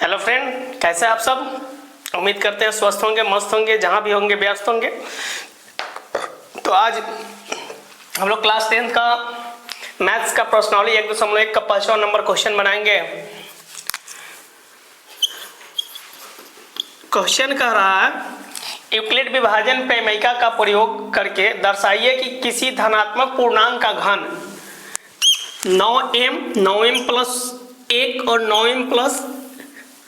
Hello friend, कैसे आप सब। उम्मीद करते हैं स्वस्थ होंगे, मस्त होंगे, जहाँ भी होंगे व्यस्त होंगे। तो आज हम लोग क्लास 10 का मैथ्स का प्रश्नावली 1.1 का 5वां नंबर क्वेश्चन बनाएंगे। क्वेश्चन कह रहा है यूक्लिड विभाजन प्रमेयिका का प्रयोग करके दर्शाइए कि किसी धनात्मक पूर्णांक का घन 9m 9m प्लस 1 और 9m प्लस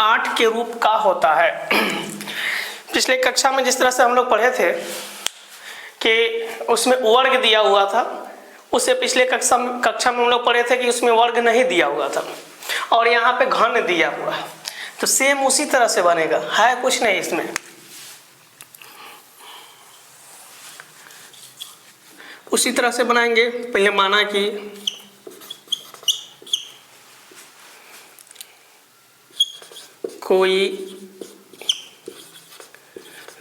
8 के रूप का होता है। पिछले कक्षा में जिस तरह से हम लोग पढ़े थे कि उसमें वर्ग दिया हुआ था, उससे पिछले कक्षा में हम लोग पढ़े थे कि उसमें वर्ग नहीं दिया हुआ था और यहाँ पे घन दिया हुआ है। तो सेम उसी तरह से बनेगा, है कुछ नहीं इसमें। उसी तरह से बनाएंगे। पहले माना कि कोई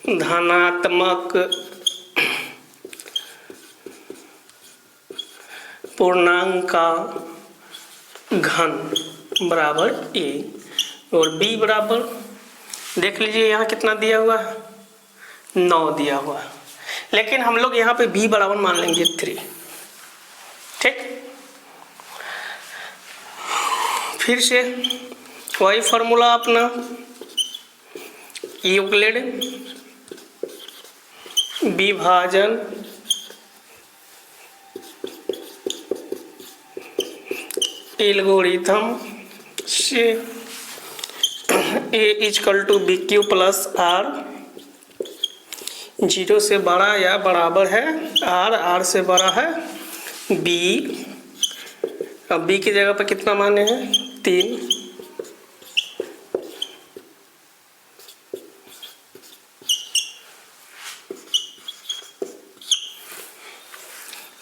धनात्मक पूर्णांक का घन बराबर a और b बराबर, देख लीजिए यहाँ कितना दिया हुआ है, 9 दिया हुआ है, लेकिन हम लोग यहाँ पे b बराबर मान लेंगे 3। ठीक, फिर से वही फॉर्मूला अपना, यूक्लिड विभाजन एल्गोरिथम से a equal to B Q plus R 0 से बड़ा या बराबर है r से बड़ा है b। अब b की जगह पर कितना माने हैं, 3।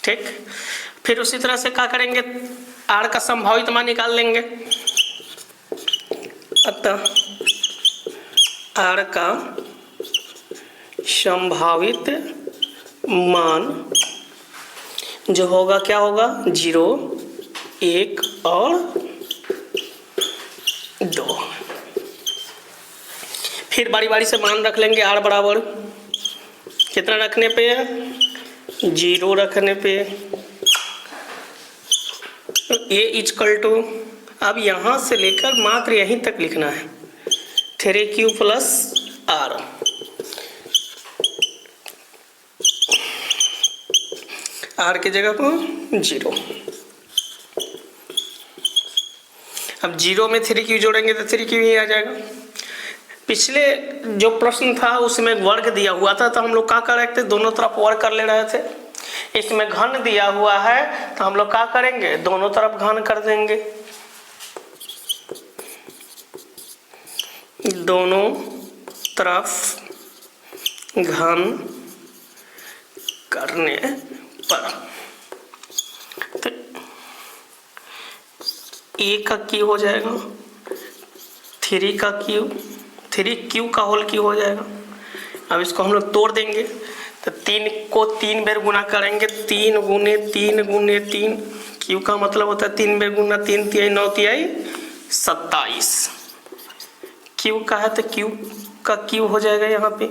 ठीक, फिर उसी तरह से क्या करेंगे, r का संभावित मान निकाल लेंगे। अतः r का संभावित मान जो होगा क्या होगा, 0, 1 और 2। फिर बारी बारी से मान रख लेंगे। r बराबर कितना रखने पे है, 0 रखने पे a इक्वल टू, अब यहाँ से लेकर मात्र यहीं तक लिखना है, 3q प्लस r। r की जगह पर 0। अब 0 में 3q जोड़ेंगे तो 3q ही आ जाएगा। पिछले जो प्रश्न था उसमें वर्ग दिया हुआ था, तो हम लोग क्या कर रहे थे, दोनों तरफ वर्ग कर ले रहे थे। इसमें घन दिया हुआ है तो हम लोग क्या करेंगे, दोनों तरफ घन कर देंगे। दोनों तरफ घन करने पर तो a का क्यू हो जाएगा, 3 का क्यू, 3q का होल क्यू हो जाएगा। अब इसको हम लोग तोड़ देंगे तो 3 को 3 बार गुना करेंगे, 3 गुने 3 गुने 3, क्यू का मतलब होता है 3 बार गुना 3 तिहाई 9 तिहाई 27। क्यू का है तो क्यू का क्यू हो जाएगा यहाँ पे।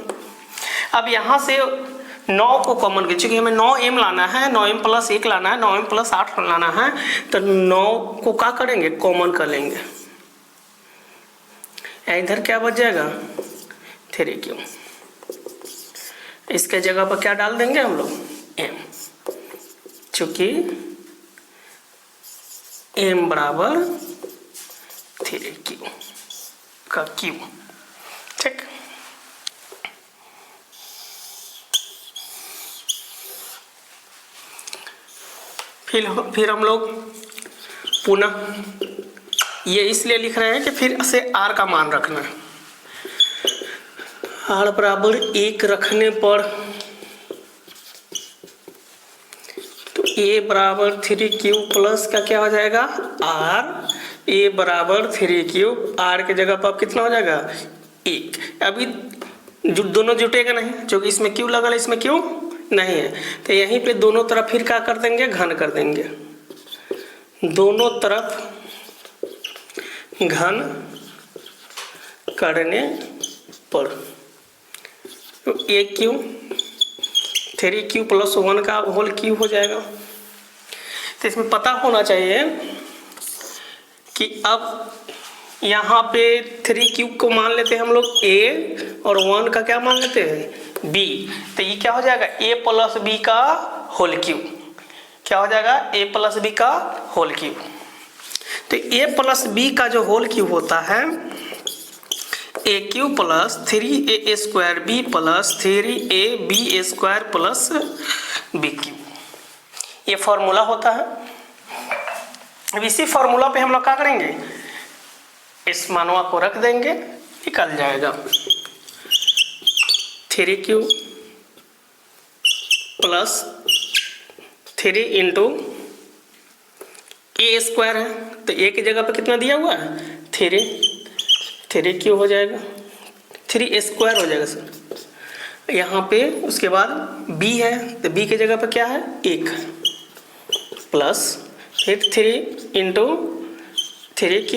अब यहाँ से 9 को कॉमन कर, चूंकि हमें 9m लाना है, 9m प्लस 1 लाना है, 9m प्लस 8 लाना है, तो 9 को क्या करेंगे, कॉमन कर लेंगे। इधर क्या बच जाएगा, 3q। इसके जगह पर क्या डाल देंगे हम लोग, m, चूंकि m बराबर 3q का q। ठीक, फिर हम लोग पुनः ये इसलिए लिख रहे हैं कि फिर से r का मान रखना है। r बराबर 1 रखने पर तो a बराबर 3q प्लस का क्या हो जाएगा, r। a बराबर 3q, r के जगह पर कितना हो जाएगा, 1। अभी दोनों जुटेगा नहीं, क्योंकि इसमें q लगा है, इसमें q नहीं है, तो यहीं पे दोनों तरफ फिर क्या कर देंगे, घन कर देंगे। दोनों तरफ घन करने पर ए क्यू 3q प्लस 1 का होल क्यूब हो जाएगा। तो इसमें पता होना चाहिए कि अब यहाँ पे 3q को मान लेते हैं हम लोग a और 1 का क्या मान लेते हैं b। तो ये क्या हो जाएगा a प्लस b का होल क्यूब। क्या हो जाएगा a प्लस b का होल क्यूब। तो a प्लस b का जो होल क्यूब होता है A cube plus 3a square B plus 3ab square plus B cube, ये फॉर्मूला होता है। अब इसी फॉर्मूला पे हम लोग क्या करेंगे, इस मानवा को रख देंगे, निकल जाएगा 3q प्लस 3 इंटू ए स्क्वायर है, तो ए की जगह पे कितना दिया हुआ है 3q हो जाएगा, 3 स्क्वायर हो जाएगा सर यहाँ पे। उसके बाद b है, तो b की जगह पे क्या है 1 प्लस फिर 3 इंटू 3q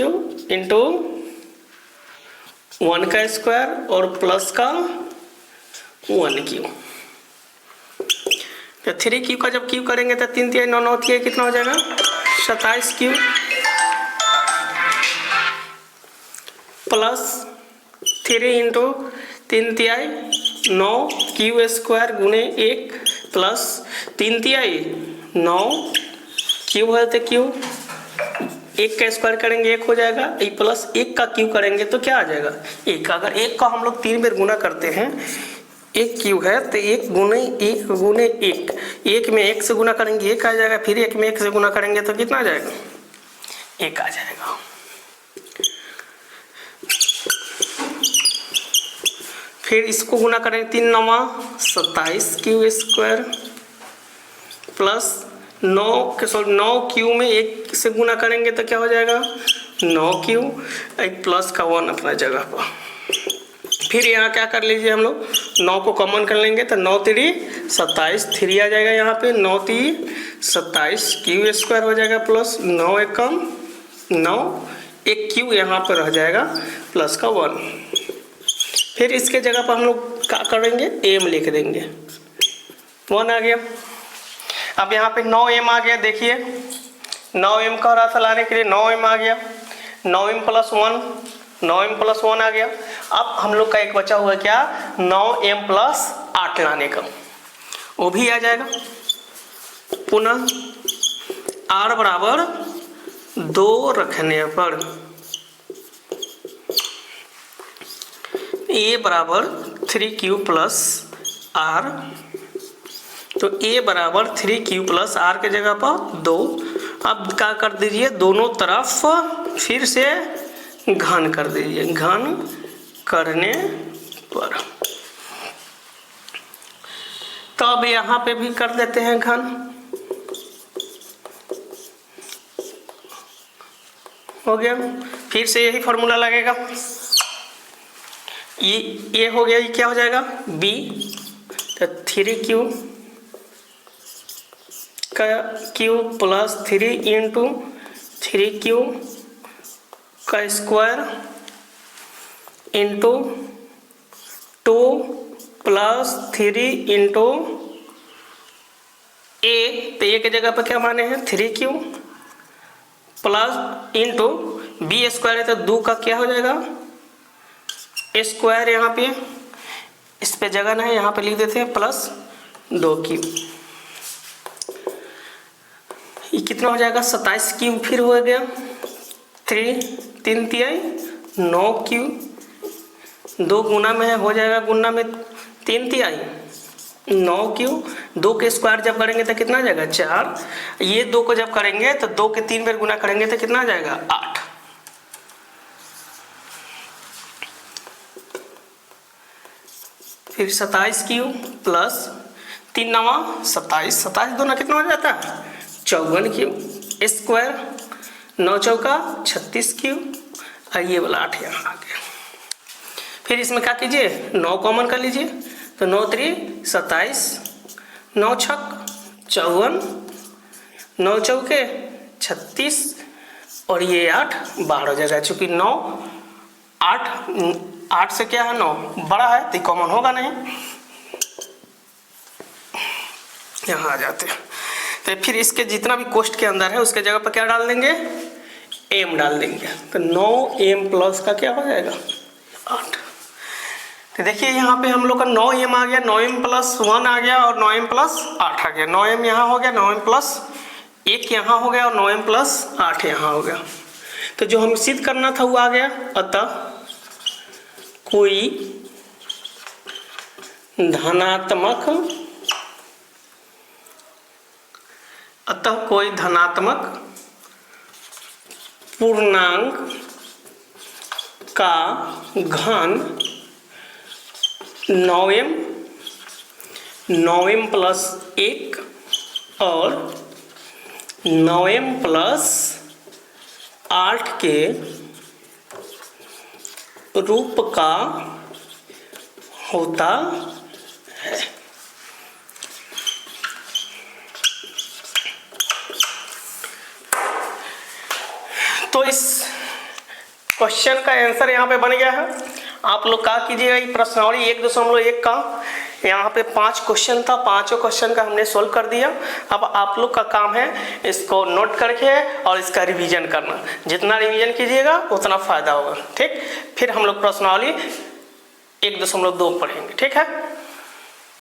इंटू 1 का स्क्वायर और प्लस का 1q। तो 3q का जब क्यू करेंगे तो 3 3 9 9 कितना हो जाएगा 27q प्लस 3 इंटू 3 तिहाई 9q स्क्वायर गुणे 1 प्लस 3 तिहाई 9 क्यूब है तो क्यूब 1 का स्क्वायर करेंगे 1 हो जाएगा, प्लस 1 का क्यूब करेंगे तो क्या आ जाएगा 1। अगर 1 का हम लोग 3 बार गुना करते हैं, 1 क्यूब है तो 1 गुणे 1 गुणे 1, 1 में 1 से गुना करेंगे 1 आ जाएगा, फिर 1 में 1 से गुना करेंगे तो कितना आ जाएगा 1 आ जाएगा। फिर इसको गुना करेंगे 3 9 27q स्क्वायर प्लस 9 क्यू में 1 से गुना करेंगे तो क्या हो जाएगा 9q, प्लस का 1 अपना जगह पर। फिर यहाँ क्या कर लीजिए हम लोग 9 को कॉमन कर लेंगे तो 9 3 27 3 आ जाएगा यहाँ पे, 9 3 27q स्क्वायर हो जाएगा प्लस 9 1 कम 9 1 क्यू यहाँ पर रह जाएगा प्लस का 1। फिर इसके जगह पर हम लोग क्या करेंगे m लिख देंगे, 1 आ गया। अब यहाँ पे 9m आ गया, देखिए 9m कह रहा था लाने के लिए 9m आ गया, 9m प्लस 1 आ गया। अब हम लोग का एक बचा हुआ क्या 9m प्लस 8 लाने का, वो भी आ जाएगा। पुनः r बराबर 2 रखने पर a बराबर 3q प्लस r, तो a बराबर 3q प्लस r के जगह पर 2। अब क्या कर दीजिए दोनों तरफ फिर से घन कर दीजिए, घन करने पर। तो अब यहाँ पे भी कर देते हैं घन, हो गया। फिर से यही फॉर्मूला लगेगा, ये हो गया, ये क्या हो जाएगा b, तो 3q का क्यूब प्लस 3 इंटू 3q का square into 2 plus 3 into a, तो a के जगह पर क्या माने हैं 3q plus into b square है तो 2 का क्या हो जाएगा स्क्वायर, यहाँ पे इस पे जगह ना है, यहाँ पे लिख देते हैं प्लस 2q। ये कितना हो जाएगा 27q, फिर हो गया 3 तिहाई 9q, 2 गुना में है हो जाएगा, गुना में 3 तिहाई 9q, 2 के स्क्वायर जब करेंगे तो कितना आ जाएगा 4, ये 2 को जब करेंगे तो 2 के 3 बार गुना करेंगे तो कितना आ जाएगा 8। फिर 27q प्लस 3 9 27, 27 दोनों कितना हो जाता है 54q स्क्वायर, 9 चौका 36q, ये वाला 8 यहाँ आ गया। फिर इसमें क्या कीजिए 9 कॉमन कर लीजिए, तो 9 3 27, 9 छक 54, 9 चौके 36 और ये 8 12 हो जाएगा। चूँकि 9 8 से क्या है 9 बड़ा है तो कॉमन होगा नहीं, यहाँ आ जाते हैं। तो फिर इसके जितना भी कोष्ठ के अंदर है उसके जगह पर क्या डाल देंगे, m डाल देंगे। तो 9m प्लस का क्या हो जाएगा 8। तो देखिए यहाँ पे हम लोग का 9m आ गया, 9m प्लस 1 आ गया और 9m प्लस 8 आ गया। 9m यहाँ हो गया, 9m प्लस 1 यहाँ हो गया और 9m प्लस 8 यहाँ हो गया। तो जो हमें सिद्ध करना था वो आ गया। अतः कोई धनात्मक पूर्णांक का घन 9m प्लस 1 और 9m प्लस 8 के रूप का होता है। तो इस क्वेश्चन का आंसर यहाँ पे बन गया है। आप लोग क्या कीजिएगा, ये प्रश्नावली 1.1 का यहाँ पे 5 क्वेश्चन था, 5 क्वेश्चन का हमने सोल्व कर दिया। अब आप लोग का काम है इसको नोट करके और इसका रिवीजन करना। जितना रिवीजन कीजिएगा उतना फायदा होगा। ठीक, फिर हम लोग प्रश्नावली 1.2 पढ़ेंगे। ठीक है।